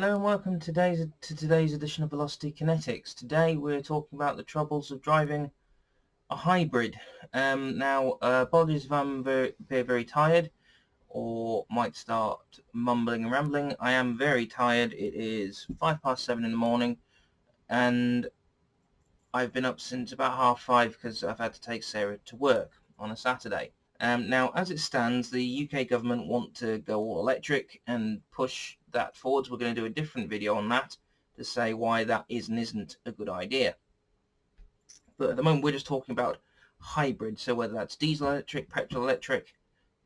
Hello and welcome to today's edition of Velocity Kinetics. Today we're talking about the troubles of driving a hybrid. Apologies if appear very tired or might start mumbling and rambling. I am very tired. It is 7:05 in the morning and I've been up since about 5:30 because I've had to take Sarah to work on a Saturday. Now, as it stands, the UK government want to go all electric and push that forwards. We're going to do a different video on that to say why that is and isn't a good idea. But at the moment, we're just talking about hybrid. So whether that's diesel electric, petrol electric,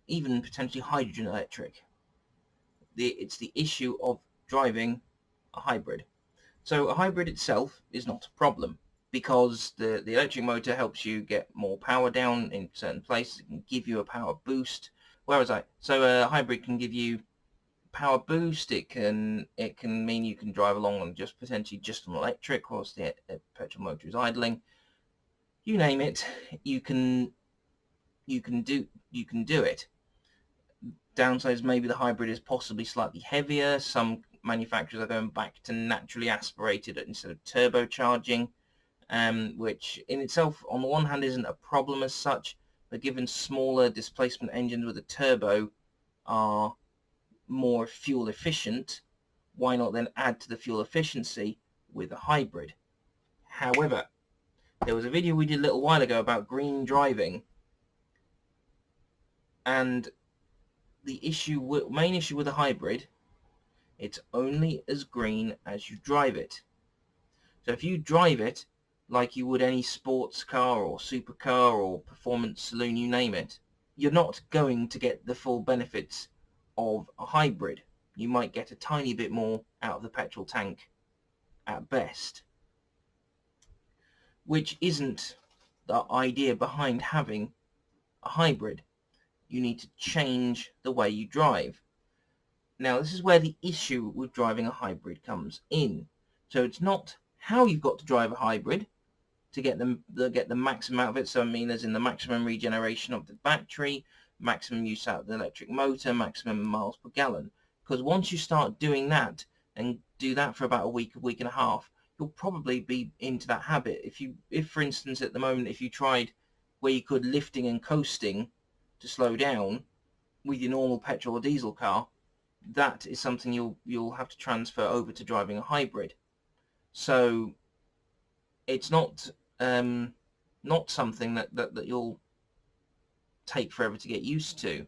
even potentially hydrogen electric. It's the issue of driving a hybrid. So a hybrid itself is not a problem, because the electric motor helps you get more power down in certain places. It can give you a power boost. Where was I? So a hybrid can give you power boost. It can mean you can drive along on potentially just on electric whilst the petrol motor is idling. You name it, you can do it. Downsides, maybe the hybrid is possibly slightly heavier. Some manufacturers are going back to naturally aspirated instead of turbocharging. Which in itself, on the one hand, isn't a problem as such, but given smaller displacement engines with a turbo are more fuel efficient, why not then add to the fuel efficiency with a hybrid? However, there was a video we did a little while ago about green driving, and the main issue with a hybrid, it's only as green as you drive it. So if you drive it like you would any sports car or supercar or performance saloon, you name it, you're not going to get the full benefits of a hybrid. You might get a tiny bit more out of the petrol tank at best, which isn't the idea behind having a hybrid. You need to change the way you drive. Now, this is where the issue with driving a hybrid comes in. So it's not how you've got to drive a hybrid to get the maximum out of it. So I mean, as in the maximum regeneration of the battery, maximum use out of the electric motor, maximum miles per gallon. Because once you start doing that and do that for about a week and a half, you'll probably be into that habit. If for instance at the moment, if you tried where you could lifting and coasting to slow down with your normal petrol or diesel car, that is something you'll have to transfer over to driving a hybrid. So it's not something that you'll take forever to get used to.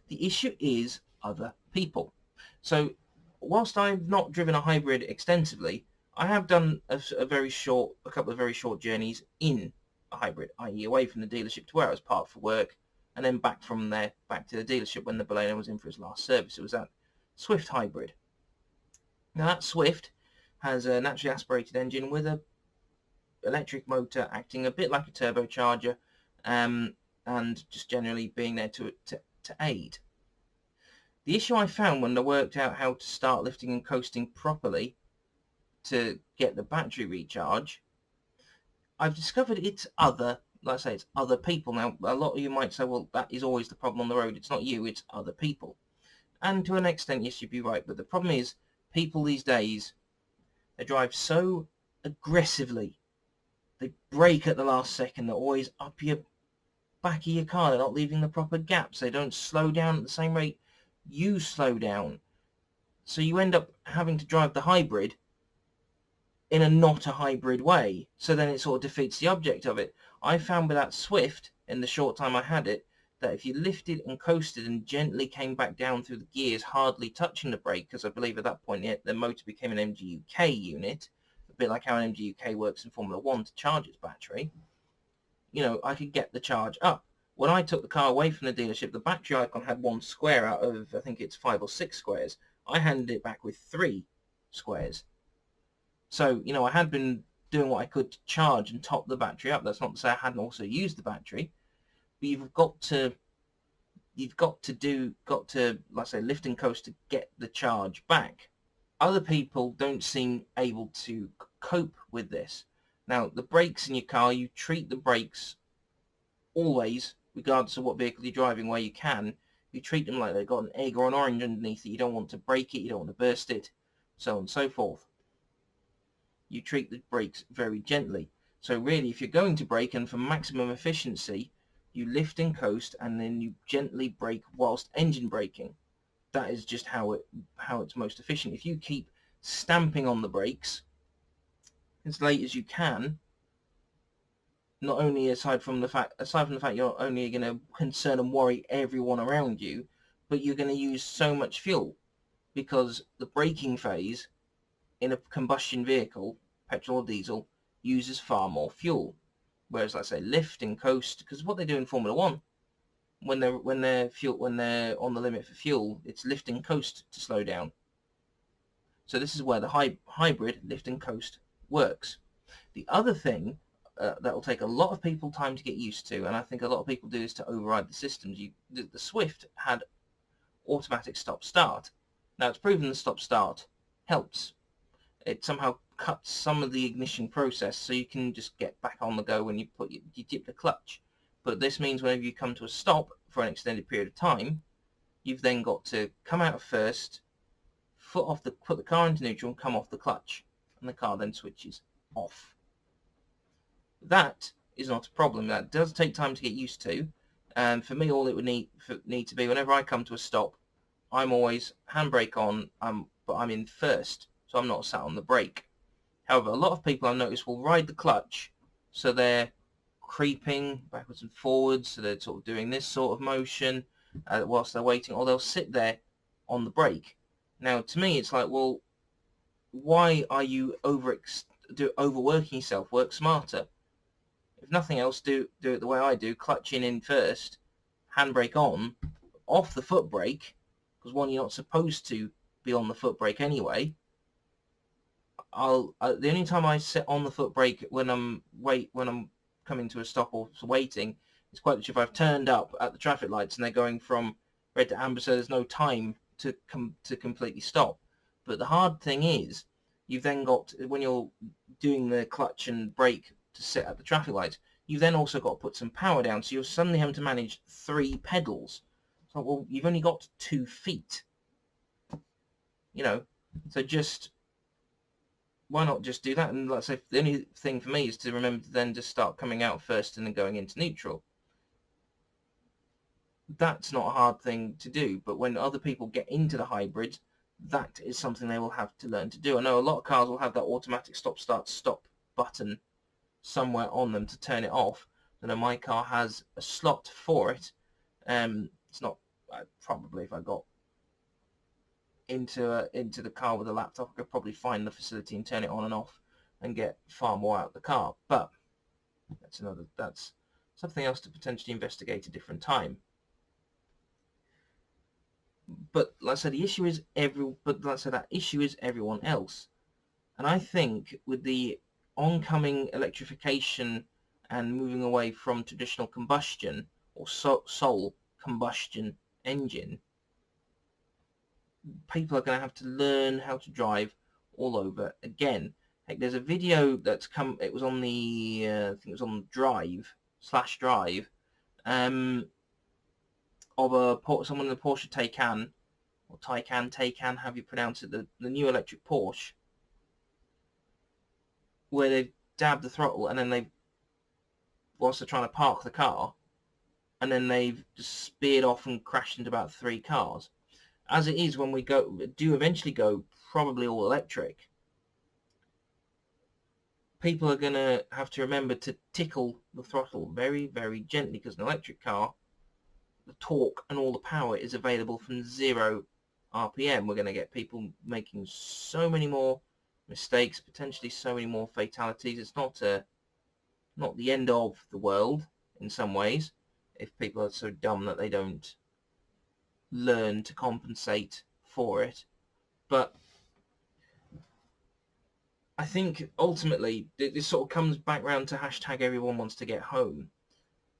The issue is other people. So whilst I've not driven a hybrid extensively, I have done a couple of very short journeys in a hybrid, i.e. away from the dealership to where I was parked for work, and then back from there back to the dealership when the Baleno was in for his last service. It was that Swift hybrid. Now that Swift has a naturally aspirated engine with a electric motor acting a bit like a turbocharger, and just generally being there to aid. The issue I found when I worked out how to start lifting and coasting properly to get the battery recharge, I've discovered it's other people. Now, a lot of you might say, well, that is always the problem on the road. It's not you, it's other people. And to an extent, yes, you'd be right. But the problem is, people these days, they drive so aggressively. They brake at the last second. They're always up your back of your car. They're not leaving the proper gaps. They don't slow down at the same rate you slow down. So you end up having to drive the hybrid in a not a hybrid way. So then it sort of defeats the object of it. I found with that Swift, in the short time I had it, that if you lifted and coasted and gently came back down through the gears, hardly touching the brake, because I believe at that point the motor became an MGU-K unit, a bit like how an MGU-K works in Formula 1 to charge its battery, I could get the charge up. When I took the car away from the dealership, the battery icon had one square out of, I think it's 5 or 6 squares. I handed it back with 3 squares. So, I had been doing what I could to charge and top the battery up. That's not to say I hadn't also used the battery, but you've got to, let's say, lift and coast to get the charge back. Other people don't seem able to cope with this. Now, the brakes in your car, you treat the brakes always, regardless of what vehicle you're driving, where you can, you treat them like they've got an egg or an orange underneath it. You don't want to break it, you don't want to burst it. so on and so forth. You treat the brakes very gently. So really, if you're going to brake and for maximum efficiency, you lift and coast and then you gently brake whilst engine braking. That is just how it's most efficient. If you keep stamping on the brakes as late as you can, not only aside from the fact you're only going to concern and worry everyone around you, but you're going to use so much fuel, because the braking phase in a combustion vehicle, petrol or diesel, uses far more fuel. Whereas, like I say, lift and coast, because what they do in Formula One, when they're on the limit for fuel, it's lift and coast to slow down. So this is where the hybrid lift and coast works. The other thing that will take a lot of people time to get used to, and I think a lot of people do, is to override the systems. The Swift had automatic stop-start. Now, it's proven the stop-start helps. It somehow cuts some of the ignition process, so you can just get back on the go when you dip the clutch. But this means whenever you come to a stop for an extended period of time, you've then got to come out of first, put the car into neutral, and come off the clutch, and the car then switches off. That is not a problem. That does take time to get used to. And for me, all it would need to be, whenever I come to a stop, I'm always handbrake on, but I'm in first, so I'm not sat on the brake. However, a lot of people I've noticed will ride the clutch, so they're creeping backwards and forwards, so they're sort of doing this sort of motion whilst they're waiting, or they'll sit there on the Now, to me, it's like, well, why are you overworking yourself? Work smarter. If nothing else, do it the way I do, clutching in first, handbrake on, off the foot brake, because one, you're not supposed to be on the foot brake anyway. The only time I sit on the foot brake when I'm coming to a stop or waiting, it's quite literally if I've turned up at the traffic lights and they're going from red to amber, so there's no time to completely stop. But the hard thing is, you've then got, when you're doing the clutch and brake to sit at the traffic lights, you've then also got to put some power down, so you're suddenly having to manage 3 pedals. So, well, you've only got 2 feet. So just, why not just do that? And like I say, the only thing for me is to remember to then just start coming out first and then going into neutral. That's not a hard thing to do, but when other people get into the hybrid, that is something they will have to learn to do. I know a lot of cars will have that automatic stop button somewhere on them to turn it off. I know my car has a slot for it. It's not, probably if I got into the car with a laptop, I could probably find the facility and turn it on and off and get far more out of the car. But that's something else to potentially investigate a different time. But like I said, that issue is everyone else. And I think with the oncoming electrification and moving away from traditional combustion or sole combustion engine, people are going to have to learn how to drive all over again. Heck, there's a video that's come. It was on the I think it was on Drive of someone in the Porsche Taycan, or Taycan, however you pronounce it, the new electric Porsche, where they've dabbed the throttle and then whilst they're trying to park the car, and then they've just speared off and crashed into about 3 cars. As it is, when we do eventually go probably all electric, people are going to have to remember to tickle the throttle very, very gently, because an electric car, the torque and all the power is available from 0 RPM. We're going to get people making so many more mistakes, potentially so many more fatalities. It's not the end of the world in some ways, if people are so dumb that they don't learn to compensate for it. But I think ultimately this sort of comes back round to hashtag everyone wants to get home.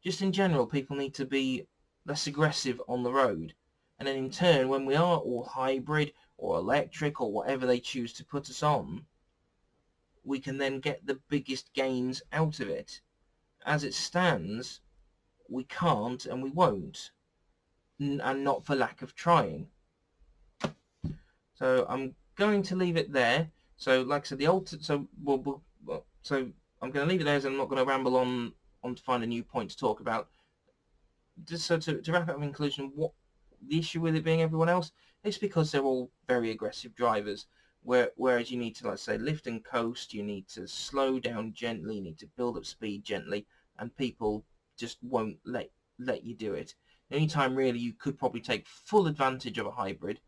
Just in general, people need to be less aggressive on the road. And then in turn, when we are all hybrid or electric or whatever they choose to put us on, we can then get the biggest gains out of it. As it stands, we can't and we won't. And not for lack of trying. So I'm going to leave it there. So, like I said, so I'm going to leave it there, as I'm not going to ramble on to find a new point to talk about. Just so to wrap up in conclusion, what the issue with it being everyone else, it's because they're all very aggressive drivers. Whereas you need to, let's say, lift and coast, you need to slow down gently, you need to build up speed gently, and people just won't let you do it. The only time really you could probably take full advantage of a hybrid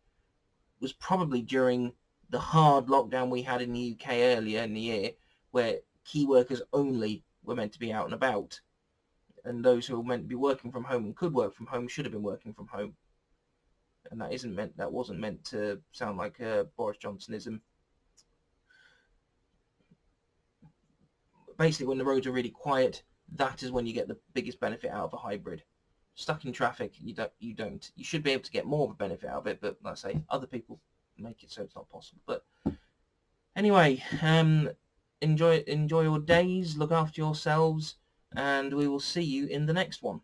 was probably during the hard lockdown we had in the UK earlier in the year, where key workers only were meant to be out and about, and those who were meant to be working from home and could work from home should have been working from home. And that wasn't meant to sound like a Boris Johnsonism. Basically, when the roads are really quiet, that is when you get the biggest benefit out of a hybrid. Stuck in traffic, you don't. You should be able to get more of a benefit out of it, but like I say, other people make it so it's not possible. But anyway, enjoy your days, look after yourselves, and we will see you in the next one.